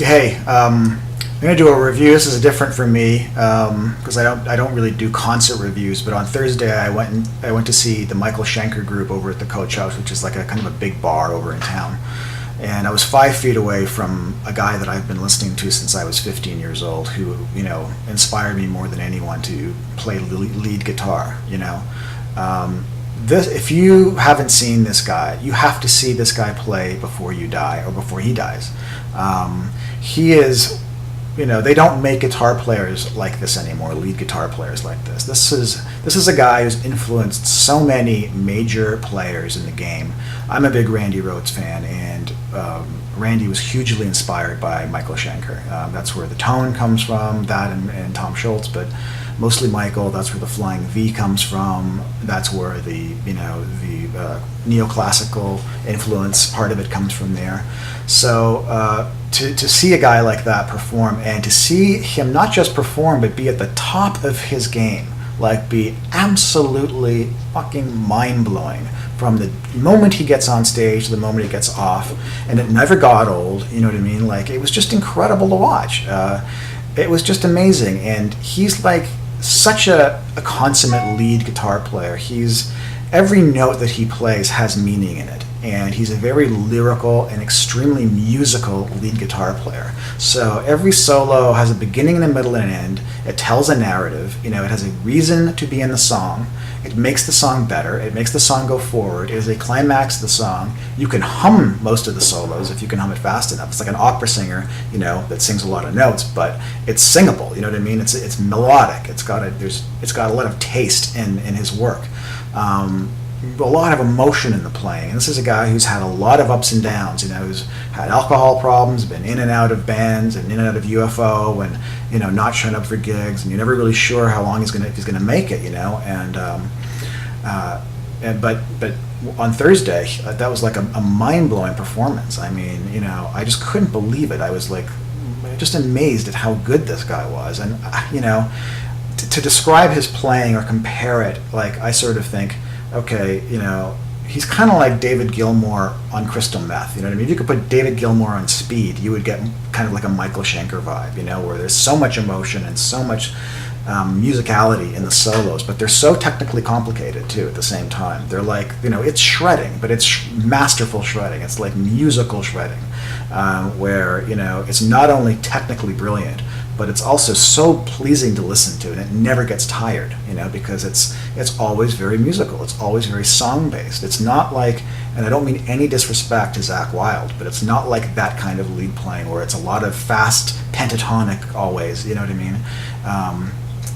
Hey, I'm gonna do a review. This is different for me because I don't really do concert reviews. But on Thursday, I went to see the Michael Schenker group over at the Coach House, which is like a kind of a big bar over in town. And I was 5 feet away from a guy that I've been listening to since I was 15 years old, who inspired me more than anyone to play lead guitar. This, if you haven't seen this guy, you have to see this guy play before you die or before he dies. He is, they don't make guitar players like this anymore, lead guitar players like this. This is a guy who's influenced so many major players in the game. I'm a big Randy Rhoads fan, and Randy was hugely inspired by Michael Schenker. That's where the tone comes from, that and Tom Schultz, but mostly Michael. That's where the Flying V comes from. That's where the neoclassical influence, part of it comes from there. So to see a guy like that perform, and to see him not just perform but be at the top of his game, like be absolutely fucking mind-blowing from the moment he gets on stage to the moment he gets off, and it never got old. You know what I mean? Like, it was just incredible to watch. It was just amazing, and he's like such a consummate lead guitar player. Every note that he plays has meaning in it, and he's a very lyrical and extremely musical lead guitar player. So every solo has a beginning and a middle and an end. It tells a narrative. It has a reason to be in the song. It makes the song better. It makes the song go forward. It is a climax of the song. You can hum most of the solos if you can hum it fast enough. It's like an opera singer, that sings a lot of notes, but it's singable. You know what I mean? It's melodic. It's got a lot of taste in his work. A lot of emotion in the playing. And this is a guy who's had a lot of ups and downs, who's had alcohol problems, been in and out of bands and in and out of UFO, and not showing up for gigs, and you're never really sure how long he's gonna make it, but on Thursday, that was like a mind-blowing performance. I mean, I just couldn't believe it. I was like just amazed at how good this guy was. And to describe his playing or compare it, like, I sort of think, okay, he's kind of like David Gilmour on crystal meth. You know what I mean? If you could put David Gilmour on speed, you would get kind of like a Michael Schenker vibe, where there's so much emotion and so much musicality in the solos, but they're so technically complicated too at the same time. They're like, it's shredding, but it's masterful shredding. It's like musical shredding, where, it's not only technically brilliant, but it's also so pleasing to listen to, and it never gets tired, because it's always very musical. It's always very song-based. It's not like, and I don't mean any disrespect to Zakk Wylde, but it's not like that kind of lead playing where it's a lot of fast pentatonic always, you know what I mean?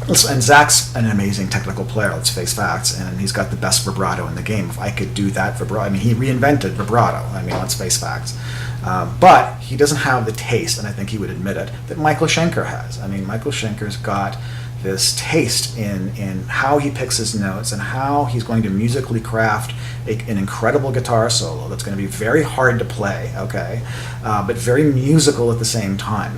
And Zack's an amazing technical player, let's face facts, and he's got the best vibrato in the game. If I could do that vibrato, I mean, he reinvented vibrato, let's face facts. But he doesn't have the taste, and I think he would admit it, that Michael Schenker has. I mean, Michael Schenker's got this taste in how he picks his notes and how he's going to musically craft an incredible guitar solo that's going to be very hard to play, okay, but very musical at the same time.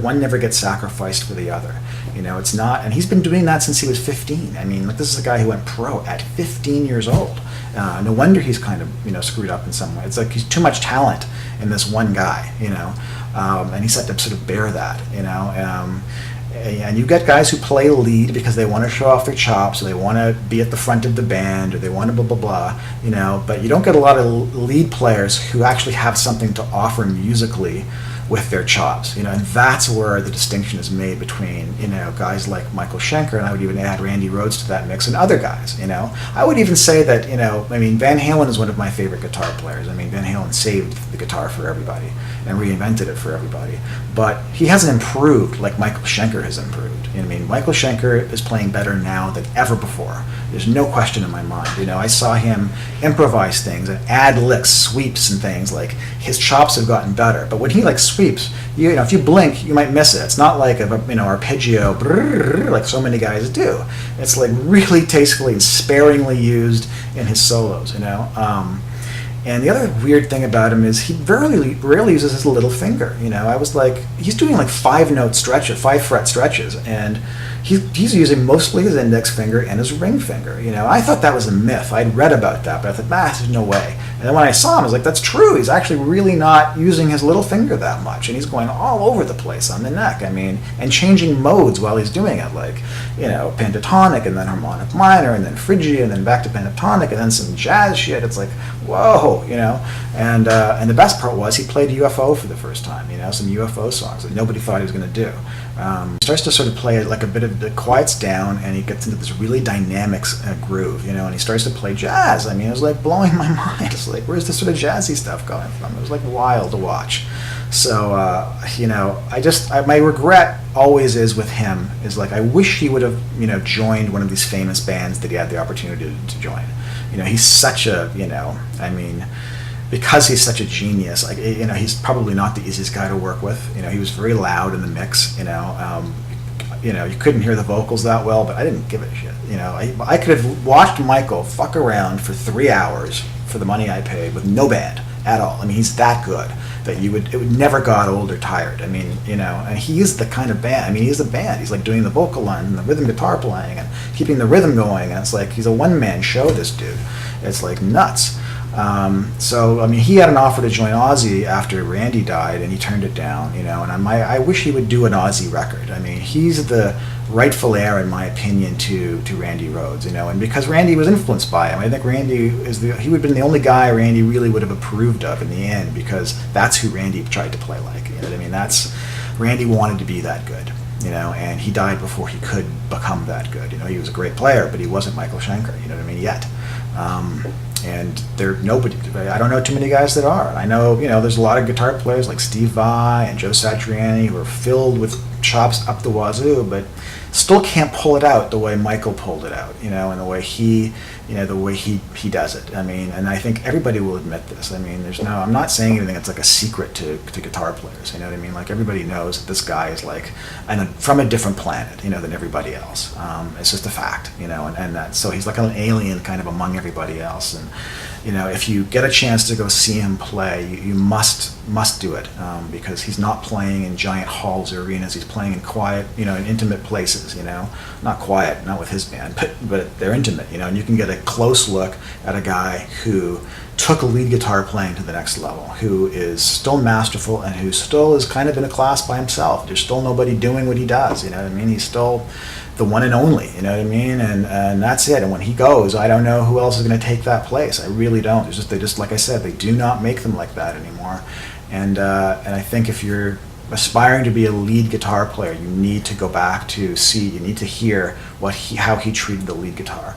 One never gets sacrificed for the other. It's not, and he's been doing that since he was 15. I mean, this is a guy who went pro at 15 years old. No wonder he's kind of screwed up in some way. It's like he's too much talent in this one guy, and he's had to sort of bear that, and you get guys who play lead because they want to show off their chops, or they want to be at the front of the band, or they want to blah blah blah, but you don't get a lot of lead players who actually have something to offer musically with their chops, and that's where the distinction is made between, guys like Michael Schenker, and I would even add Randy Rhoads to that mix, and other guys, I would even say that, Van Halen is one of my favorite guitar players. I mean, Van Halen saved the guitar for everybody and reinvented it for everybody, but he hasn't improved like Michael Schenker has improved. Michael Schenker is playing better now than ever before. There's no question in my mind. I saw him improvise things and add licks, sweeps and things. Like, his chops have gotten better, but when he sweeps, if you blink, you might miss it. It's not like arpeggio like so many guys do. It's like really tastefully and sparingly used in his solos, And the other weird thing about him is he rarely uses his little finger. I was like, he's doing like 5 fret stretches, and he's using mostly his index finger and his ring finger. I thought that was a myth. I'd read about that, but I thought, there's no way. And then when I saw him, I was like, that's true. He's actually really not using his little finger that much, and he's going all over the place on the neck. And changing modes while he's doing it, like, pentatonic and then harmonic minor and then Phrygia and then back to pentatonic and then some jazz shit. It's like, whoa, And the best part was he played UFO for the first time, some UFO songs that nobody thought he was going to do. He starts to sort of play like a bit of, it quiets down, and he gets into this really dynamic groove, and he starts to play jazz. It was like blowing my mind. It's like, where's this sort of jazzy stuff coming from? It was like wild to watch. So, my regret always is with him is like, I wish he would have, joined one of these famous bands that he had the opportunity to join. He's such a, because he's such a genius, like, he's probably not the easiest guy to work with. He was very loud in the mix. You couldn't hear the vocals that well, but I didn't give a shit. I could have watched Michael fuck around for 3 hours for the money I paid with no band at all. He's that good that it would never got old or tired. And he is the kind of band. He's a band. He's like doing the vocal line and the rhythm guitar playing and keeping the rhythm going. And it's like he's a one-man show. This dude, it's like nuts. He had an offer to join Ozzy after Randy died, and he turned it down, and I wish he would do an Ozzy record. He's the rightful heir, in my opinion, to Randy Rhoads, and because Randy was influenced by him, I think Randy he would have been the only guy Randy really would have approved of in the end, because that's who Randy tried to play like, Randy wanted to be that good, and he died before he could become that good. He was a great player, but he wasn't Michael Schenker, yet. And nobody, I don't know too many guys that are. I know, there's a lot of guitar players like Steve Vai and Joe Satriani who are filled with chops up the wazoo, but still can't pull it out the way Michael pulled it out, and the way he does it. And I think everybody will admit this. I'm not saying anything that's like a secret to guitar players, Like, everybody knows that this guy is like from a different planet, than everybody else. It's just a fact, and that, so he's like an alien kind of among everybody else. And, if you get a chance to go see him play, you must do it, because he's not playing in giant halls or arenas. He's playing in quiet, in intimate places, not quiet, not with his band, but they're intimate, and you can get a close look at a guy who took lead guitar playing to the next level, who is still masterful and who still is kind of in a class by himself. There's still nobody doing what he does, He's still the one and only, and that's it. And when he goes, I don't know who else is going to take that place. I really don't. They just, like I said, they do not make them like that anymore. And I think if you're aspiring to be a lead guitar player, you need to go back to you need to hear how he treated the lead guitar.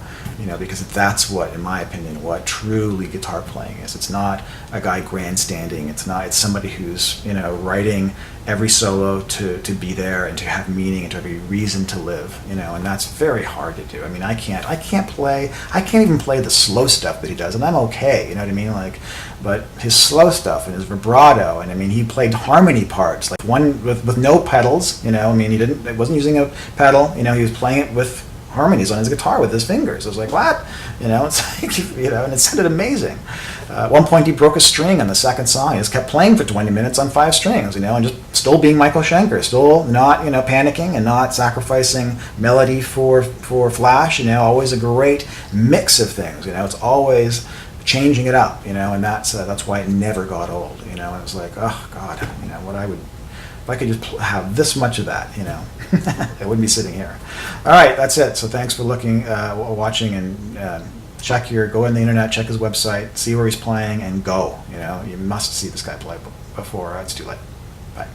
Because that's what, in my opinion, what true lead guitar playing is. It's not a guy grandstanding. It's somebody who's, writing every solo to be there and to have meaning and to have a reason to live, and that's very hard to do. I can't even play the slow stuff that he does, and I'm okay, but his slow stuff and his vibrato, and he played harmony parts, like one with no pedals, he wasn't using a pedal, he was playing it with harmonies on his guitar with his fingers. I was like, what? It's like, and it sounded amazing. At one point he broke a string on the second song. He just kept playing for 20 minutes on 5 strings, and just still being Michael Schenker, still not, panicking and not sacrificing melody for flash, always a great mix of things, it's always changing it up, and that's why it never got old, and it was like, oh God, if I could just have this much of that, I wouldn't be sitting here. All right, that's it. So thanks for watching, and go on the internet, check his website, see where he's playing, and go. You must see this guy play before it's too late. Bye.